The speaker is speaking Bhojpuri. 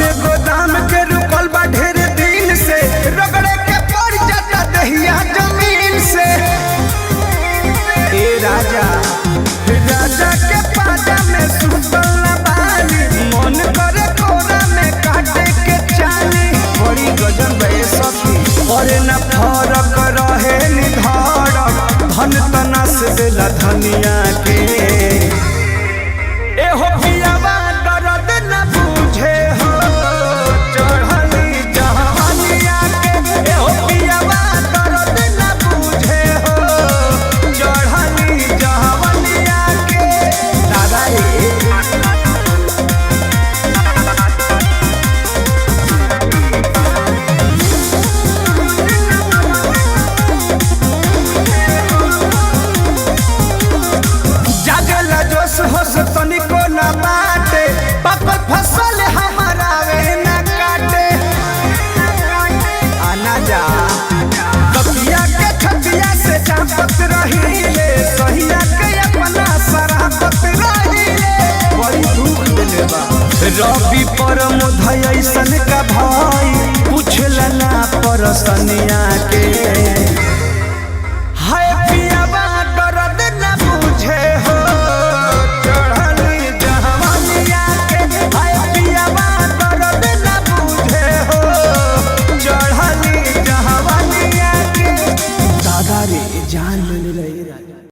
हमें गोदाम के रुकल बा ढेर दिन से, रगड़े के पड़ जाता दहिया जमीन से। ए राजा राजा के पाजा में सुतल न बानी, मन करे कोरा में काटे के चानी। बड़ी गजन बे सखी और न फरक रहे निधड़क, धन तना से देला धनिया के। ए हो पियावा दर्द न बुझे हो, चढ़ली जवानिया के। ए हो पियावा दर्द न बुझे हो, चढ़ली जवानिया के। दादा रे जागला जोश होश तनिको न बाटे, पकल फसल हमारा वे न काटे। आना जा कपिया के छतिया से चापत रहीले, सहिया के अपना सरापत रहीले। बड़ी दुख दिले बा रवि पर मुधई ऐसन का भाई, पूछला ना परसनिया के।